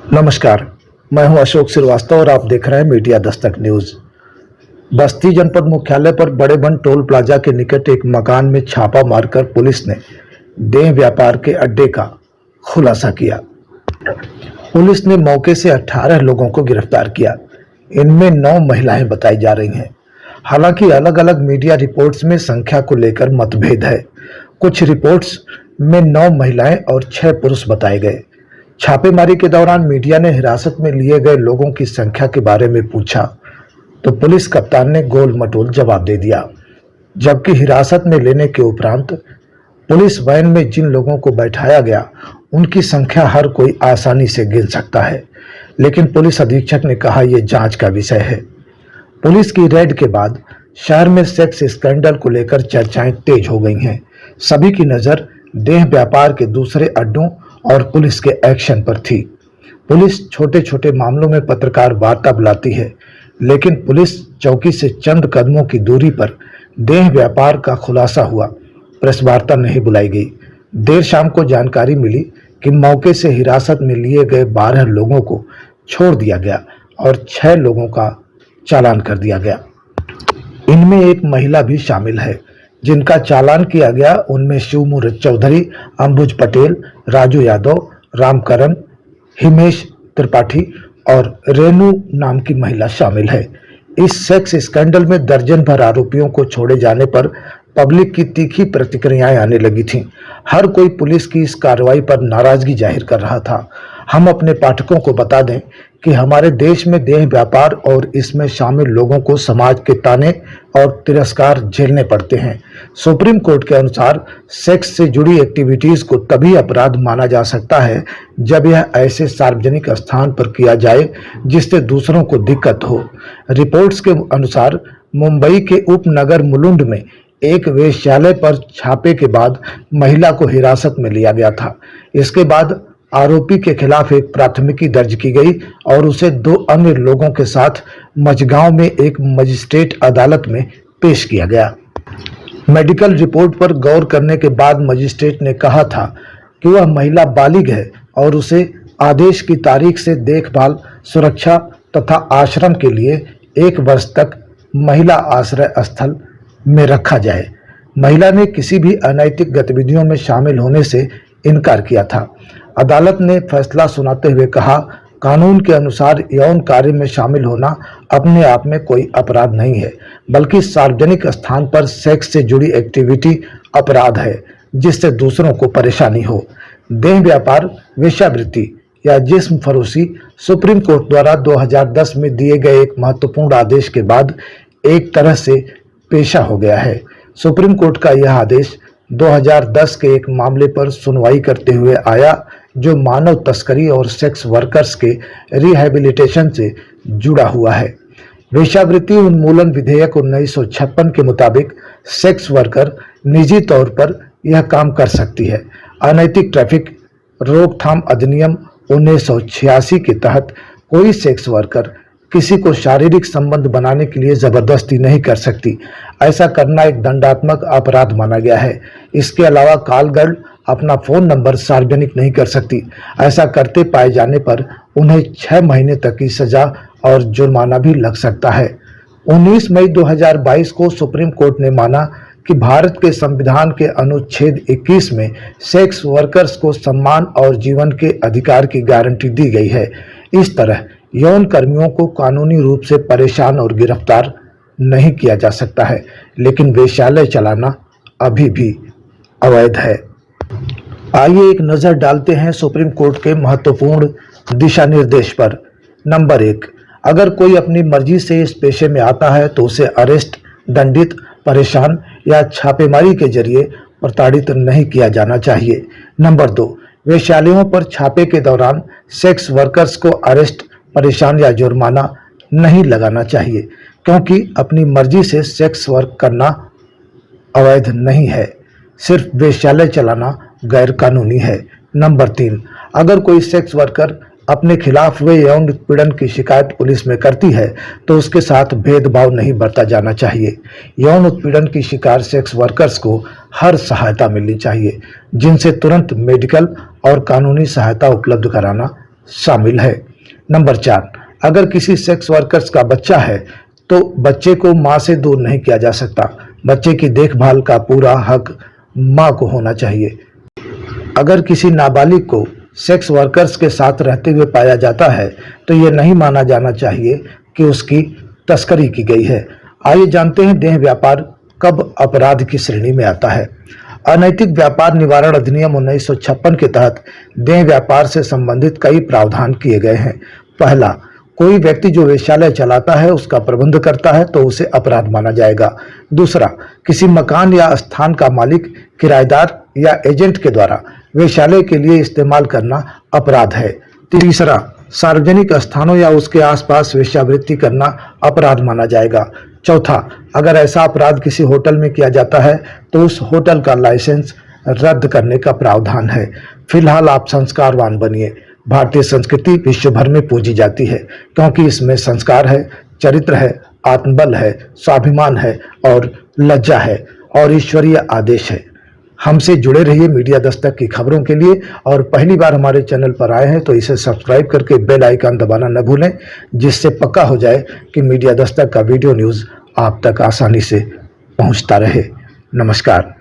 नमस्कार, मैं हूं अशोक श्रीवास्तव और आप देख रहे हैं मीडिया दस्तक न्यूज। बस्ती जनपद मुख्यालय पर बड़े बन टोल प्लाजा के निकट एक मकान में छापा मारकर पुलिस ने देह व्यापार के अड्डे का खुलासा किया। पुलिस ने मौके से 18 लोगों को गिरफ्तार किया। इनमें 9 महिलाएं बताई जा रही हैं। हालांकि अलग अलग मीडिया रिपोर्ट्स में संख्या को लेकर मतभेद है। कुछ रिपोर्ट्स में 9 महिलाएं और 6 पुरुष बताए गए। छापेमारी के दौरान मीडिया ने हिरासत में लिए गए लोगों की संख्या के बारे में पूछा तो पुलिस कप्तान ने गोल मटोल जवाब दे दिया, जबकि हिरासत में लेने के उपरांत पुलिस वैन में जिन लोगों को बैठाया गया उनकी संख्या हर कोई आसानी से गिन सकता है, लेकिन पुलिस अधीक्षक ने कहा यह जांच का विषय है। पुलिस की रेड के बाद शहर में सेक्स स्कैंडल को लेकर चर्चाएं तेज हो गई हैं। सभी की नजर देह व्यापार के दूसरे अड्डों और पुलिस के एक्शन पर थी। पुलिस छोटे छोटे मामलों में पत्रकार वार्ता बुलाती है, लेकिन पुलिस चौकी से चंद कदमों की दूरी पर देह व्यापार का खुलासा हुआ प्रेस वार्ता नहीं बुलाई गई। देर शाम को जानकारी मिली कि मौके से हिरासत में लिए गए 12 लोगों को छोड़ दिया गया और 6 लोगों का चालान कर दिया गया। इनमें एक महिला भी शामिल है जिनका चालान किया गया। उनमें शिवमूर्त चौधरी, अंबुज पटेल, राजू यादव, रामकरण, हिमेश त्रिपाठी और रेणु नाम की महिला शामिल है। इस सेक्स स्कैंडल में दर्जन भर आरोपियों को छोड़े जाने पर पब्लिक की तीखी प्रतिक्रियाएं आने लगी थीं। हर कोई पुलिस की इस कार्रवाई पर नाराजगी जाहिर कर रहा था। हम अपने पाठकों को बता दें कि हमारे देश में देह व्यापार और इसमें शामिल लोगों को समाज के ताने और तिरस्कार झेलने पड़ते हैं। सुप्रीम कोर्ट के अनुसार सेक्स से जुड़ी एक्टिविटीज को तभी अपराध माना जा सकता है जब यह ऐसे सार्वजनिक स्थान पर किया जाए जिससे दूसरों को दिक्कत हो। रिपोर्ट्स के अनुसार मुंबई के उपनगर मुलुंड में एक वेश्यालय पर छापे के बाद महिला को हिरासत में लिया गया था। इसके बाद आरोपी के खिलाफ एक प्राथमिकी दर्ज की गई और उसे 2 अन्य लोगों के साथ मझगांव में एक मजिस्ट्रेट अदालत में पेश किया गया। मेडिकल रिपोर्ट पर गौर करने के बाद मजिस्ट्रेट ने कहा था कि वह महिला बालिग है और उसे आदेश की तारीख से देखभाल, सुरक्षा तथा आश्रम के लिए 1 वर्ष तक महिला आश्रय स्थल में रखा जाए। महिला ने किसी भी अनैतिक गतिविधियों में शामिल होने से इनकार किया था। अदालत ने फैसला सुनाते हुए कहा, कानून के अनुसार यौन कार्य में शामिल होना अपने आप में कोई अपराध नहीं है, बल्कि सार्वजनिक स्थान पर सेक्स से जुड़ी एक्टिविटी अपराध है जिससे दूसरों को परेशानी हो। देह व्यापार, वेश्यावृत्ति या जिस्म फरोशी सुप्रीम कोर्ट द्वारा 2010 में दिए गए एक महत्वपूर्ण आदेश के बाद एक तरह से पेशा हो गया है। सुप्रीम कोर्ट का यह आदेश 2010 के एक मामले पर सुनवाई करते हुए आया जो मानव तस्करी और सेक्स वर्कर्स के रिहैबिलिटेशन से जुड़ा हुआ है। वेश्यावृत्ति उन्मूलन विधेयक 1956 के मुताबिक सेक्स वर्कर निजी तौर पर यह काम कर सकती है। अनैतिक ट्रैफिक रोकथाम अधिनियम 1986 के तहत कोई सेक्स वर्कर किसी को शारीरिक संबंध बनाने के लिए जबरदस्ती नहीं कर सकती। ऐसा करना एक दंडात्मक अपराध माना गया है। इसके अलावा कॉल गर्ल अपना फोन नंबर सार्वजनिक नहीं कर सकती। ऐसा करते पाए जाने पर उन्हें 6 महीने तक की सजा और जुर्माना भी लग सकता है। 19 मई 2022 को सुप्रीम कोर्ट ने माना कि भारत के संविधान के अनुच्छेद 21 में सेक्स वर्कर्स को सम्मान और जीवन के अधिकार की गारंटी दी गई है। इस तरह यौन कर्मियों को कानूनी रूप से परेशान और गिरफ्तार नहीं किया जा सकता है, लेकिन वेश्यालय चलाना अभी भी अवैध है। आइए एक नज़र डालते हैं सुप्रीम कोर्ट के महत्वपूर्ण दिशा निर्देश पर। नंबर 1, अगर कोई अपनी मर्जी से इस पेशे में आता है तो उसे अरेस्ट, दंडित, परेशान या छापेमारी के जरिए प्रताड़ित नहीं किया जाना चाहिए। नंबर 2, वेश्यालयों पर छापे के दौरान सेक्स वर्कर्स को अरेस्ट, परेशान या जुर्माना नहीं लगाना चाहिए, क्योंकि अपनी मर्जी से सेक्स वर्क करना अवैध नहीं है। सिर्फ वेश्यालय चलाना गैर कानूनी है। नंबर 3, अगर कोई सेक्स वर्कर अपने खिलाफ हुए यौन उत्पीड़न की शिकायत पुलिस में करती है तो उसके साथ भेदभाव नहीं बरता जाना चाहिए। यौन उत्पीड़न की शिकार सेक्स वर्कर्स को हर सहायता मिलनी चाहिए, जिनसे तुरंत मेडिकल और कानूनी सहायता उपलब्ध कराना शामिल है। नंबर 4, अगर किसी सेक्स वर्कर्स का बच्चा है तो बच्चे को मां से दूर नहीं किया जा सकता। बच्चे की देखभाल का पूरा हक मां को होना चाहिए। अगर किसी नाबालिग को सेक्स वर्कर्स के साथ रहते हुए पाया जाता है तो यह नहीं माना जाना चाहिए कि उसकी तस्करी की गई है। आइए जानते हैं देह व्यापार कब अपराध की श्रेणी में आता है। अनैतिक व्यापार निवारण अधिनियम 1956 के तहत देह व्यापार से संबंधित कई प्रावधान किए गए हैं। पहला, कोई व्यक्ति जो वेश्यालय चलाता है उसका प्रबंध करता है तो उसे अपराध माना जाएगा। दूसरा, किसी मकान या स्थान का मालिक, किराएदार या एजेंट के द्वारा वेश्यालय के लिए इस्तेमाल करना अपराध है। तीसरा, सार्वजनिक स्थानों या उसके आसपास वेश्यावृत्ति करना अपराध माना जाएगा। चौथा, अगर ऐसा अपराध किसी होटल में किया जाता है तो उस होटल का लाइसेंस रद्द करने का प्रावधान है। फिलहाल आप संस्कारवान बनिए। भारतीय संस्कृति विश्व भर में पूजी जाती है क्योंकि इसमें संस्कार है, चरित्र है, आत्मबल है, स्वाभिमान है और लज्जा है और ईश्वरीय आदेश है। हमसे जुड़े रहिए मीडिया दस्तक की खबरों के लिए और पहली बार हमारे चैनल पर आए हैं तो इसे सब्सक्राइब करके बेल आइकन दबाना न भूलें, जिससे पक्का हो जाए कि मीडिया दस्तक का वीडियो न्यूज़ आप तक आसानी से पहुंचता रहे। नमस्कार।